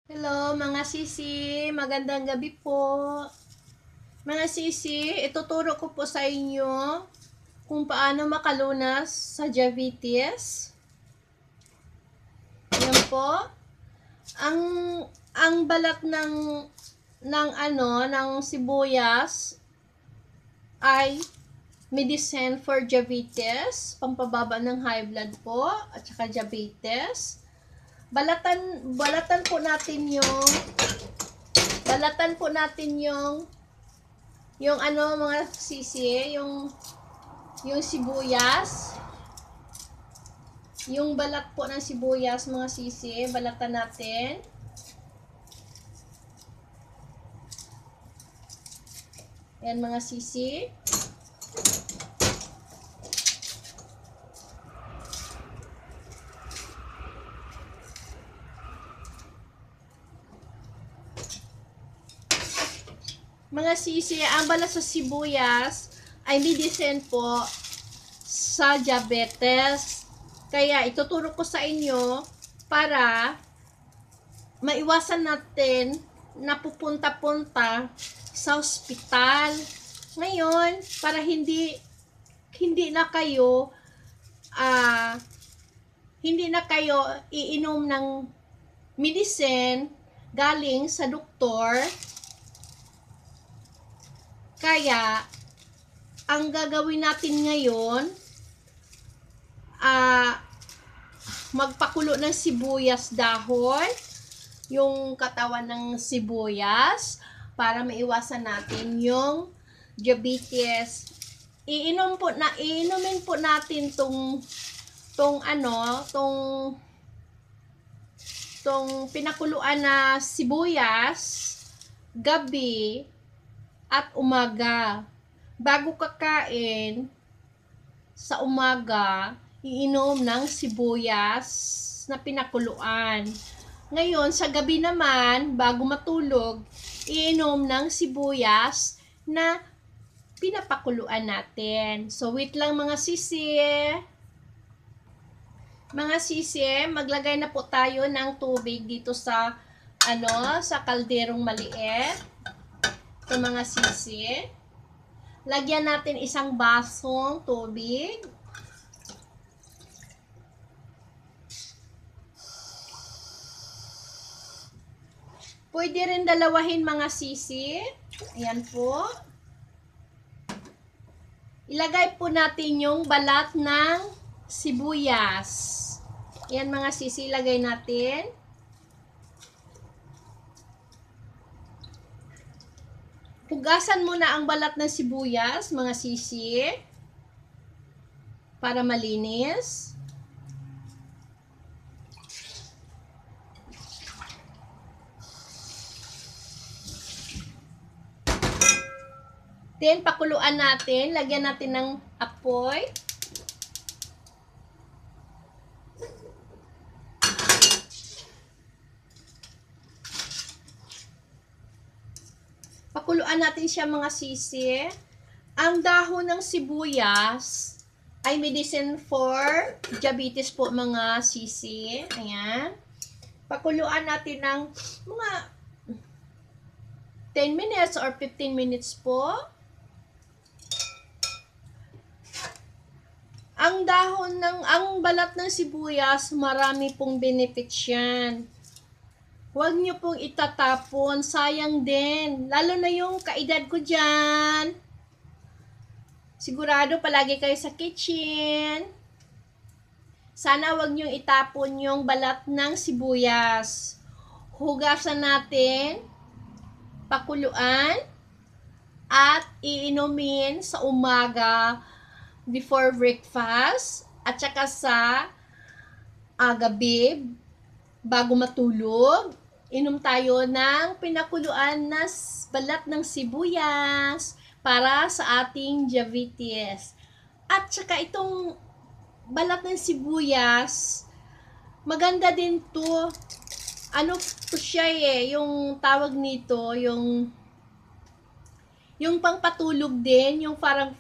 Hello mga sisi, magandang gabi po. Mga sisi, ituturo ko po sa inyo kung paano makalunas sa diabetes. Yan po. Ang balat ng sibuyas ay medicine for diabetes, pampababa ng high blood po at saka diabetes. Balatan po natin yung mga sisi, yung sibuyas, yung balat po ng sibuyas mga sisi, balatan natin. Yan mga sisi. Mga sisi, ang balat sa sibuyas ay medicine po sa diabetes. Kaya ituturo ko sa inyo para maiwasan natin na pupunta-punta sa ospital. Ngayon, para hindi na kayo iinom ng medicine galing sa doktor. Kaya, ang gagawin natin ngayon, magpakulo ng sibuyas dahon, yung katawan ng sibuyas, para maiwasan natin yung diabetes. Iinumin po natin tong pinakuluan na sibuyas gabi at umaga. Bago kakain sa umaga, iinom ng sibuyas na pinakuluan. Ngayon, sa gabi naman, bago matulog, iinom ng sibuyas na pinapakuluan natin. So, wait lang mga sisi. Mga sisi, maglagay na po tayo ng tubig dito sa kalderong maliit. Ito mga sisi. Lagyan natin isang basong tubig. Pwede rin dalawahin mga sisi. Ayan po. Ilagay po natin yung balat ng sibuyas. Ayan mga sisi, ilagay natin. Hugasan muna ang balat ng sibuyas, mga sisi, para malinis. Then, pakuluan natin. Lagyan natin ng apoy. Pakuluan natin siya mga sisi. Ang dahon ng sibuyas ay medicine for diabetes po mga sisi. Ayan. Pakuluan natin ng mga 10 minutes or 15 minutes po. Ang balat ng sibuyas, marami pong benefits yan. Huwag nyo pong itatapon, sayang din. Lalo na yung kaedad ko dyan. Sigurado palagi kayo sa kitchen. Sana huwag nyo itapon yung balat ng sibuyas. Hugasan natin, pakuluan, at iinumin sa umaga before breakfast at saka sa gabi bago matulog. Inom tayo ng pinakuluan na balat ng sibuyas para sa ating diabetes. At saka itong balat ng sibuyas, maganda din to. Ano to siya yung tawag nito, yung pangpatulog din, yung parang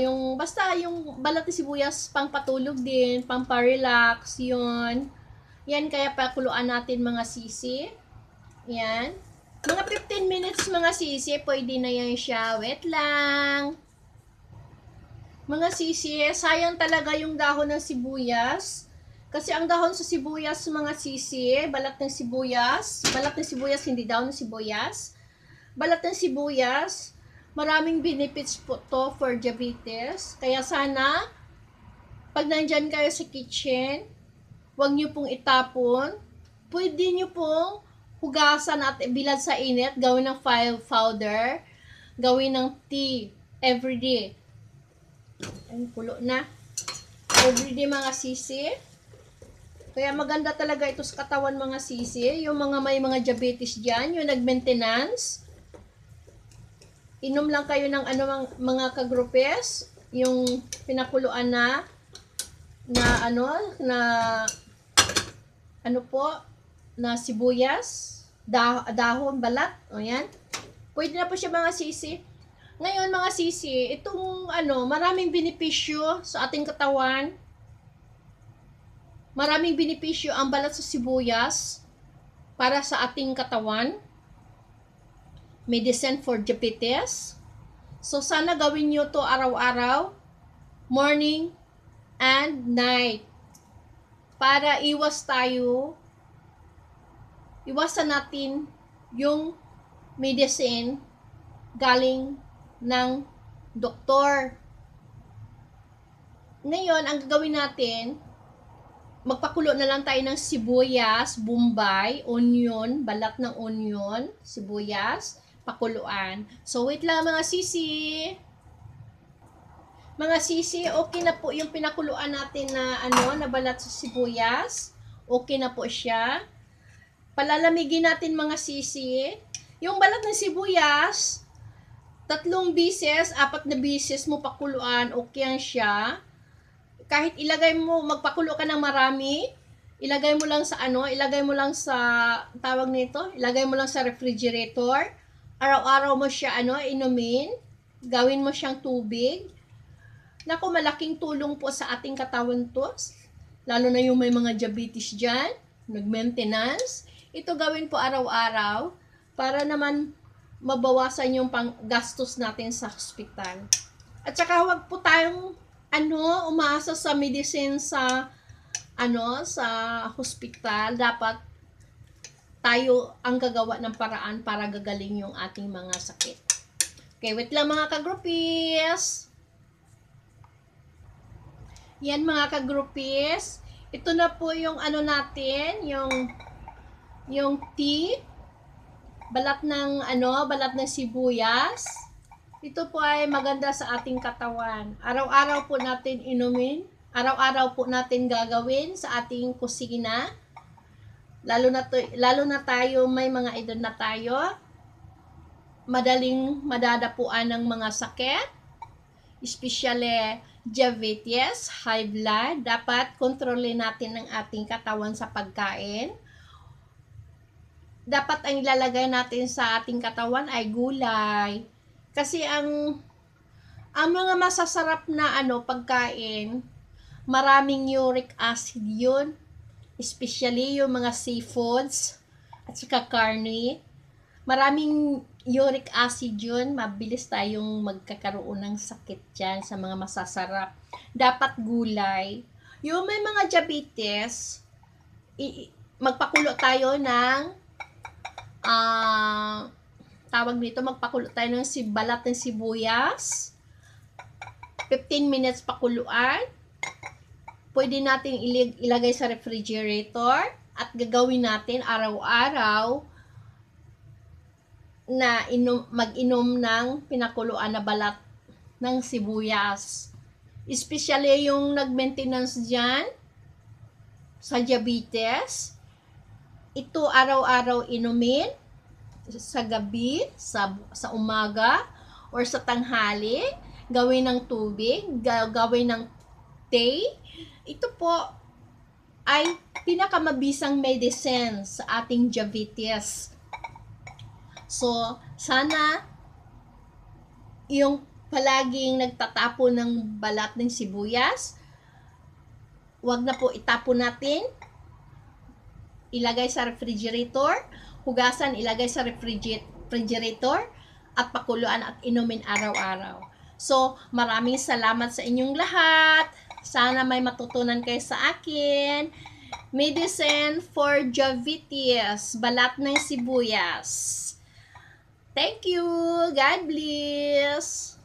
yung basta yung balat ng sibuyas pangpatulog din, pamparelax, yun. Yan, kaya pakuluan natin mga sisi. Yan. Mga 15 minutes mga sisi, pwede na yan siya. Wait lang. Mga sisi, sayang talaga yung dahon ng sibuyas. Kasi ang dahon sa sibuyas, mga sisi, balat ng sibuyas, hindi dahon ng sibuyas. Balat ng sibuyas, maraming benefits po to for diabetes. Kaya sana, pag nandyan kayo sa kitchen, huwag nyo pong itapon. Pwede nyo pong hugasan at bilad sa init, gawin ng powder, gawin ng tea everyday. Ay, pulo na. Everyday mga sisi. Kaya maganda talaga ito sa katawan mga sisi. Yung mga may mga diabetes dyan, yung nag-maintenance. Inom lang kayo ng mga kagrupes. Yung pinakuluan na sibuyas, dahon, balat. O yan. Pwede na po siya mga sisi. Ngayon mga sisi, itong maraming benepisyo sa ating katawan. Maraming benepisyo ang balat sa sibuyas para sa ating katawan. Medicine for diabetes. So sana gawin nyo to araw-araw, morning and night. Para iwasan natin yung medicine galing ng doktor. Ngayon, ang gagawin natin, magpakulo na lang tayo ng sibuyas, bombay, onion, balat ng onion, sibuyas, pakuluan. So, wait lang mga sisi. Mga sisi, okay na po yung pinakuluan natin na balat sa sibuyas. Okay na po siya. Palalamigin natin mga sisi. Yung balat ng sibuyas, 3 beses, 4 na beses mo pakuluan, okay yan siya. Kahit magpakulo ka ng marami, ilagay mo lang sa tawag nito, ilagay mo lang sa refrigerator. Araw-araw mo siya inumin, gawin mo siyang tubig. Naku, malaking tulong po sa ating katawan to. Lalo na yung may mga diabetes dyan, nag-maintenance. Ito gawin po araw-araw para naman mabawasan yung gastos natin sa hospital. At saka huwag po tayong umaasa sa medicine sa hospital. Dapat tayo ang gagawa ng paraan para gagaling yung ating mga sakit. Okay, wait lang mga kagrupis. Yan mga kagrupis. Ito na po yung natin, yung tea. Balat ng sibuyas. Ito po ay maganda sa ating katawan. Araw-araw po natin inumin. Araw-araw po natin gagawin sa ating kusina. Lalo na tayo, may mga edad na tayo. Madaling madadapuan ng mga sakit. Especially diabetes, high blood. Dapat kontrolin natin ang ating katawan sa pagkain. Dapat ang ilalagay natin sa ating katawan ay gulay. Kasi ang mga masasarap na pagkain, maraming uric acid yun. Especially yung mga seafoods at saka karne. Maraming uric acid yun. Mabilis tayong magkakaroon ng sakit dyan sa mga masasarap. Dapat gulay. Yung may mga diabetes, magpakulo tayo ng magpakulo tayo ng balat ng sibuyas. 15 minutes pakuluan. Pwede natin ilagay sa refrigerator at gagawin natin araw-araw na mag-inom ng pinakuluan na balat ng sibuyas. Especially yung nag-maintenance dyan sa diabetes. Ito araw-araw inumin sa gabi, sa umaga, or sa tanghali. Gawin ng tubig, gawin ng tea. Ito po ay pinakamabisang medicine sa ating diabetes. So, sana yung palaging nagtatapon ng balat ng sibuyas, wag na po itapon natin. ilagay sa refrigerator, hugasan, ilagay sa refrigerator, at pakuluan at inumin araw-araw. So, maraming salamat sa inyong lahat. Sana may matutunan kayo sa akin. Medicine for diabetes, balat ng sibuyas. Thank you. God bless.